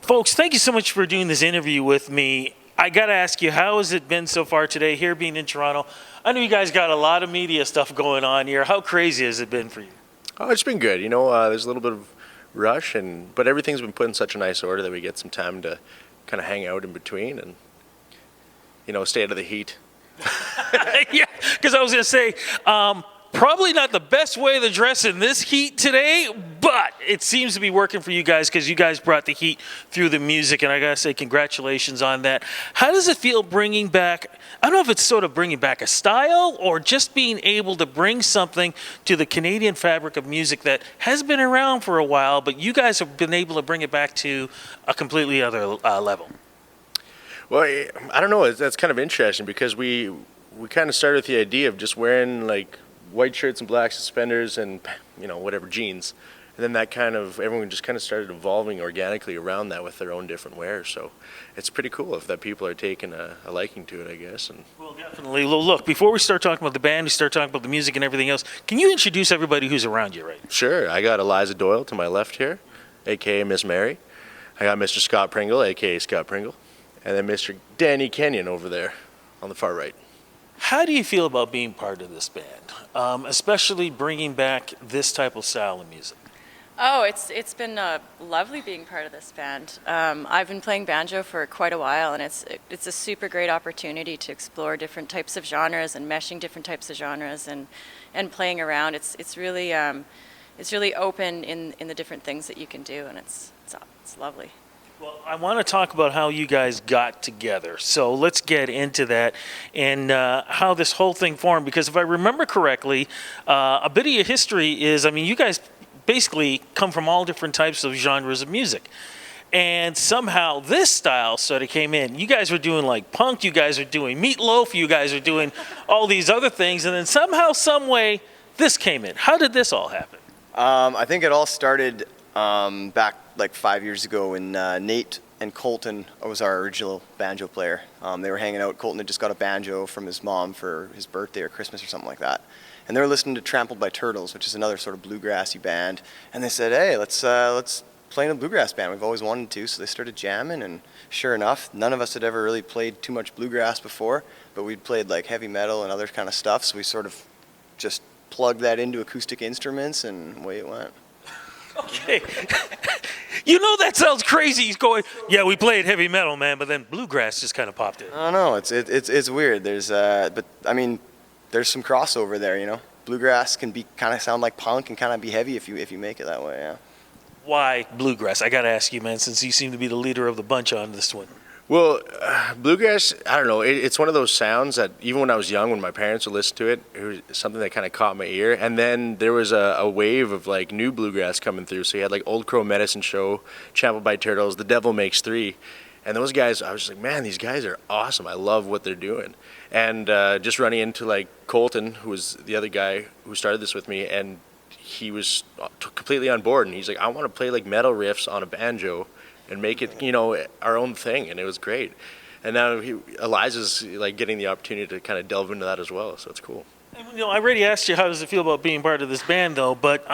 Folks, thank you so much for doing this interview with me. I got to ask you, how has it been so far today here being in Toronto? I know you guys got a lot of media stuff going on here. How crazy has it been for you? Oh, it's been good. There's a little bit of rush, but everything's been put in such a nice order that we get some time to kind of hang out in between and, stay out of the heat. Yeah, because I was going to say, probably not the best way to dress in this heat today, but it seems to be working for you guys because you guys brought the heat through the music, and I got to say congratulations on that. How does it feel bringing back, I don't know if it's sort of bringing back a style or just being able to bring something to the Canadian fabric of music that has been around for a while, but you guys have been able to bring it back to a completely other level? Well, I don't know. That's kind of interesting because we kind of started with the idea of just wearing like white shirts and black suspenders and whatever jeans, and then everyone just kind of started evolving organically around that with their own different wear. So it's pretty cool if that people are taking a liking to it, I guess. And well, definitely. Well, look, before we start talking about the band, we start talking about the music and everything else, can you introduce everybody who's around you, right? Sure. I got Eliza Doyle to my left here, aka Miss Mary. I got Mr. Scott Pringle, aka Scott Pringle, and then Mr. Danny Kenyon over there on the far right. How do you feel about being part of this band, especially bringing back this type of style of music? Oh, it's been lovely being part of this band. I've been playing banjo for quite a while, and it's a super great opportunity to explore different types of genres and meshing different types of genres and playing around. It's really open in the different things that you can do, and it's lovely. Well, I want to talk about how you guys got together. So let's get into that and how this whole thing formed. Because if I remember correctly, a bit of your history is, you guys basically come from all different types of genres of music. And somehow this style sort of came in. You guys were doing like punk, you guys are doing meatloaf, you guys are doing all these other things. And then somehow, some way, this came in. How did this all happen? I think it all started back like 5 years ago when Nate and Colton was our original banjo player. They were hanging out. Colton had just got a banjo from his mom for his birthday or Christmas or something like that. And they were listening to Trampled by Turtles, which is another sort of bluegrassy band. And they said, hey, let's play in a bluegrass band. We've always wanted to. So they started jamming, and sure enough, none of us had ever really played too much bluegrass before, but we'd played like heavy metal and other kind of stuff. So we sort of just plugged that into acoustic instruments, and away it went. Okay. That sounds crazy. He's going, yeah, we played heavy metal, man, but then bluegrass just kind of popped in. I don't know. It's weird. There's there's some crossover there. Bluegrass can be kind of sound like punk and kind of be heavy if you make it that way. Yeah. Why bluegrass? I got to ask you, man, since you seem to be the leader of the bunch on this one. Well, bluegrass, I don't know, it's one of those sounds that even when I was young, when my parents would listen to it, it was something that kind of caught my ear. And then there was a wave of like new bluegrass coming through. So you had like Old Crow Medicine Show, Trampled by Turtles, The Devil Makes Three. And those guys, I was just like, man, these guys are awesome. I love what they're doing. And just running into like Colton, who was the other guy who started this with me, and he was completely on board. And he's like, I want to play like metal riffs on a banjo and make it, our own thing, and it was great. And now Eliza's like getting the opportunity to kind of delve into that as well, so it's cool. I already asked you how does it feel about being part of this band, though, but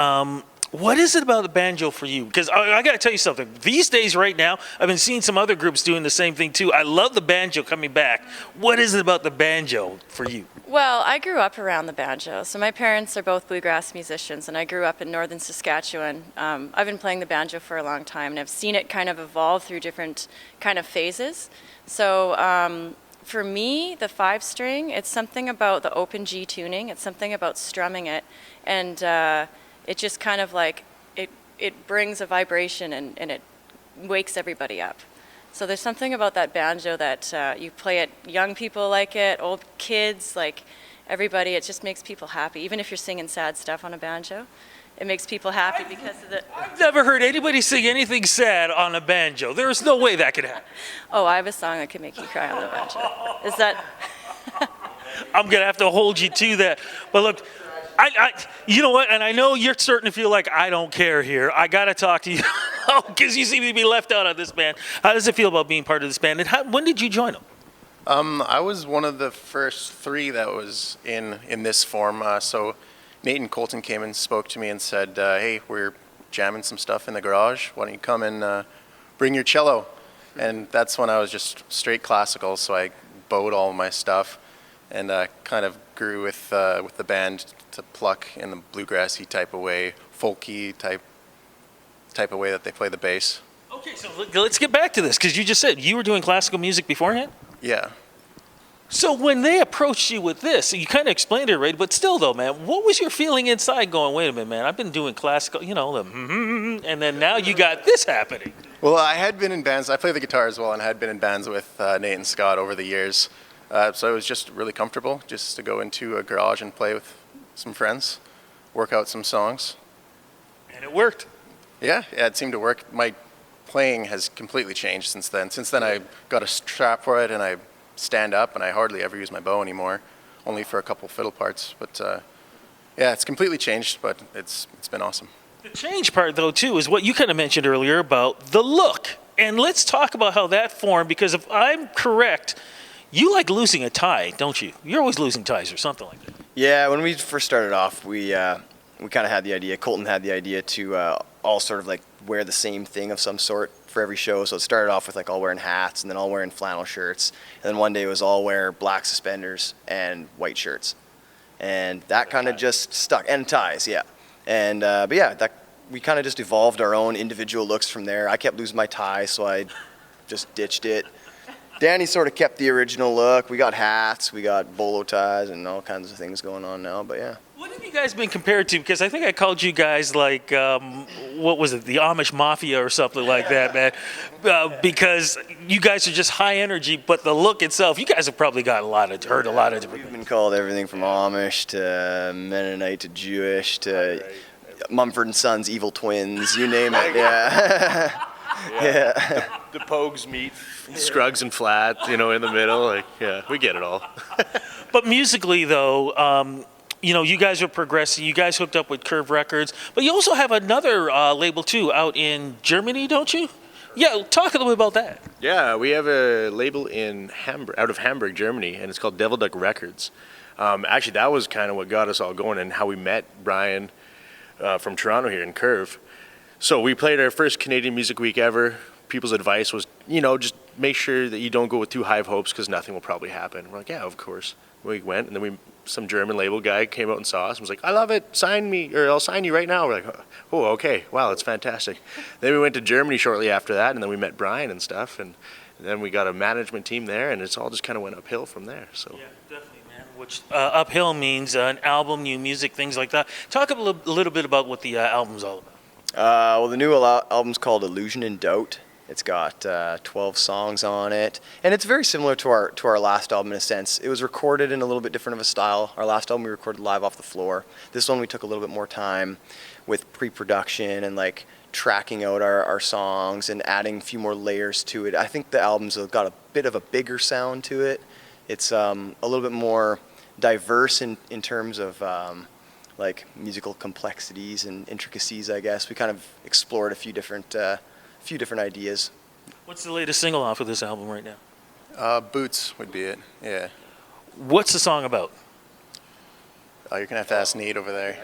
what is it about the banjo for you? Because I got to tell you something. These days, right now, I've been seeing some other groups doing the same thing, too. I love the banjo coming back. What is it about the banjo for you? Well, I grew up around the banjo. So my parents are both bluegrass musicians, and I grew up in northern Saskatchewan. I've been playing the banjo for a long time, and I've seen it kind of evolve through different kind of phases. So for me, the 5-string, it's something about the open G tuning. It's something about strumming it, and it just kind of like, it brings a vibration and it wakes everybody up. So there's something about that banjo that you play it, young people like it, old kids, like everybody, it just makes people happy. Even if you're singing sad stuff on a banjo, it makes people happy because of the... I've never heard anybody sing anything sad on a banjo. There's no way that could happen. Oh, I have a song that can make you cry on the banjo. Is that... I'm going to have to hold you to that. But look, you know what? And I know you're starting to feel like I don't care here. I got to talk to you because you seem to be left out of this band. How does it feel about being part of this band? And when did you join them? I was one of the first three that was in this form. So Nate and Colton came and spoke to me and said, hey, we're jamming some stuff in the garage. Why don't you come and bring your cello. And that's when I was just straight classical, so I bowed all my stuff and kind of grew with the band to pluck in the bluegrassy type of way, folky type of way that they play the bass. Okay, so let's get back to this, because you just said you were doing classical music beforehand? Yeah. So when they approached you with this, you kind of explained it, right? But still, though, man, what was your feeling inside going, wait a minute, man, I've been doing classical, and then now you got this happening. Well, I had been in bands. I play the guitar as well, and I had been in bands with Nate and Scott over the years. So it was just really comfortable just to go into a garage and play with some friends, work out some songs. And it worked. Yeah, it seemed to work. My playing has completely changed since then. Since then, I got a strap for it, and I stand up, and I hardly ever use my bow anymore, only for a couple fiddle parts. But yeah, it's completely changed, but it's been awesome. The change part, though, too, is what you kind of mentioned earlier about the look. And let's talk about how that formed, because if I'm correct, you like losing a tie, don't you? You're always losing ties or something like that. Yeah, when we first started off, we kind of had the idea, Colton had the idea to all sort of like wear the same thing of some sort for every show. So it started off with like all wearing hats and then all wearing flannel shirts. And then one day it was all wear black suspenders and white shirts. And that kind of just stuck. And ties, yeah. And but yeah, we kind of just evolved our own individual looks from there. I kept losing my tie, so I just ditched it. Danny sort of kept the original look. We got hats, we got bolo ties, and all kinds of things going on now. But yeah. What have you guys been compared to? Because I think I called you guys like, what was it, the Amish Mafia or something like that, man. Because you guys are just high energy, but the look itself, you guys have probably got heard a lot of different We've been called everything from Amish to Mennonite to Jewish to Mumford & Sons, evil twins, you name it. Yeah. Yeah. The Pogues meet Scruggs and Flat, in the middle. Like, yeah, we get it all. But musically, though, you guys are progressing. You guys hooked up with Curve Records, but you also have another label too out in Germany, don't you? Yeah, talk a little bit about that. Yeah, we have a label out of Hamburg, Germany, and it's called Devil Duck Records. Actually, that was kind of what got us all going and how we met Brian from Toronto here in Curve. So we played our first Canadian Music Week ever. People's advice was, just make sure that you don't go with too high of hopes because nothing will probably happen. We're like, yeah, of course. We went, and then some German label guy came out and saw us and was like, I love it, sign me, or I'll sign you right now. We're like, oh, okay, wow, that's fantastic. Then we went to Germany shortly after that, and then we met Brian and stuff, and then we got a management team there, and it's all just kind of went uphill from there. So. Yeah, definitely, man. Which uphill means an album, new music, things like that. Talk a little bit about what the album's all about. Well, the new album's called Illusion and Doubt. It's got 12 songs on it, and it's very similar to our last album in a sense. It was recorded in a little bit different of a style. Our last album we recorded live off the floor. This one we took a little bit more time with pre-production and like tracking out our songs and adding a few more layers to it. I think the album's got a bit of a bigger sound to it. It's a little bit more diverse in terms of like musical complexities and intricacies, I guess. We kind of explored a few different ideas. What's the latest single off of this album right now? Boots would be it, yeah. What's the song about? Oh, you're going to have to ask Nate over there.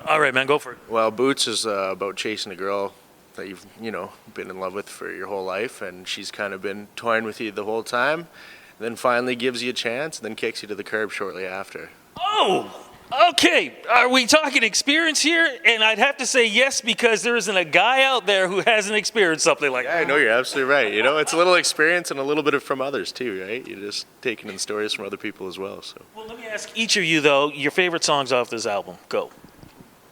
All right, man, go for it. Well, Boots is about chasing a girl that you've, been in love with for your whole life, and she's kind of been toying with you the whole time, then finally gives you a chance, and then kicks you to the curb shortly after. Oh! Okay, are we talking experience here? And I'd have to say yes, because there isn't a guy out there who hasn't experienced something like that. I know, you're absolutely right. It's a little experience and a little bit from others too, right? You're just taking in stories from other people as well. So. Well, let me ask each of you, though, your favorite songs off this album. Go.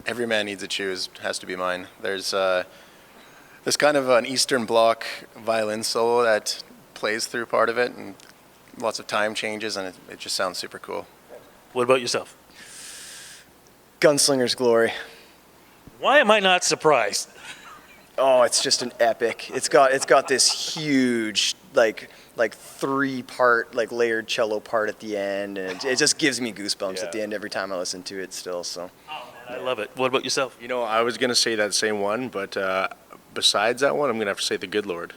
Every Man Needs a Choose has to be mine. There's kind of an Eastern Bloc violin solo that plays through part of it, and lots of time changes, and it just sounds super cool. What about yourself? Gunslinger's Glory. Why am I not surprised? Oh, it's just an epic. It's got this huge like 3-part like layered cello part at the end, and it just gives me goosebumps at the end every time I listen to it still. So. Oh, man, I love it. What about yourself? I was gonna say that same one, but besides that one, I'm gonna have to say The Good Lord.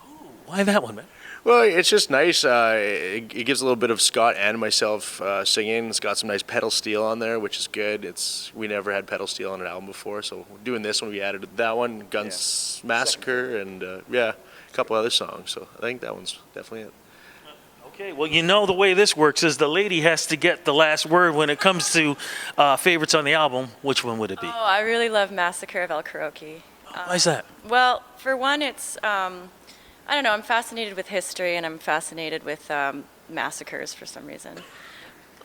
Ooh, why that one, man? Well, it's just nice. It gives a little bit of Scott and myself singing. It's got some nice pedal steel on there, which is good. We never had pedal steel on an album before, so doing this one, we added that one, Guns Massacre, and yeah. a couple other songs. So I think that one's definitely it. Okay, well, you know the way this works is the lady has to get the last word when it comes to favorites on the album. Which one would it be? Oh, I really love Massacre of El Karaoke. Why is that? Well, for one, it's, I don't know, I'm fascinated with history and I'm fascinated with massacres for some reason.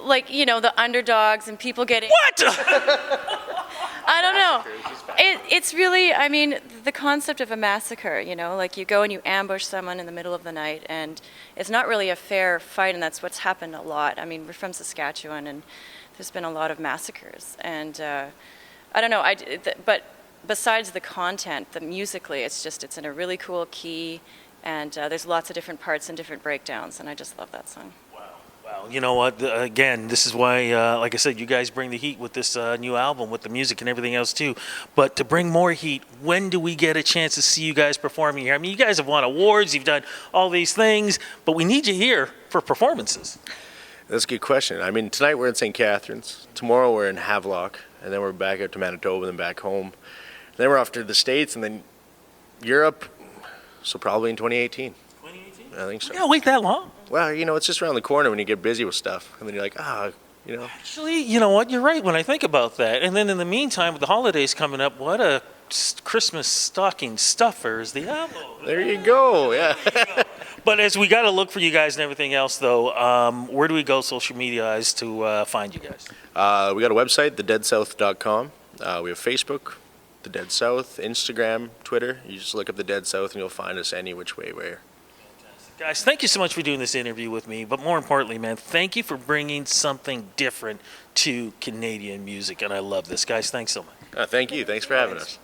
Like, you know, the underdogs and people getting... What? I don't know. It's really, I mean, the concept of a massacre, you know, like you go and you ambush someone in the middle of the night and it's not really a fair fight, and that's what's happened a lot. I mean, we're from Saskatchewan and there's been a lot of massacres. And I don't know, but besides the content, musically, it's in a really cool key, and there's lots of different parts and different breakdowns, and I just love that song. Wow, you know what? Again, this is why, like I said, you guys bring the heat with this new album, with the music and everything else too. But to bring more heat, when do we get a chance to see you guys performing here? I mean, you guys have won awards, you've done all these things, but we need you here for performances. That's a good question. I mean, tonight we're in St. Catharines. Tomorrow we're in Havelock, and then we're back out to Manitoba and then back home. Then we're off to the States and then Europe. So probably in 2018. 2018? I think so. Yeah, wait that long? Well, you know, it's just around the corner when you get busy with stuff. And then you're like, you know. Actually, you know what? You're right when I think about that. And then in the meantime, with the holidays coming up, what a Christmas stocking stuffer is the album. There you go, yeah. But as we got to look for you guys and everything else, though, where do we go social media-wise to find you guys? We got a website, thedeadsouth.com. We have Facebook, The Dead South, Instagram, Twitter. You just look up The Dead South and you'll find us any which way where. Guys, thank you so much for doing this interview with me. But more importantly, man, thank you for bringing something different to Canadian music. And I love this. Guys, thanks so much. Thank you. Thanks for having us.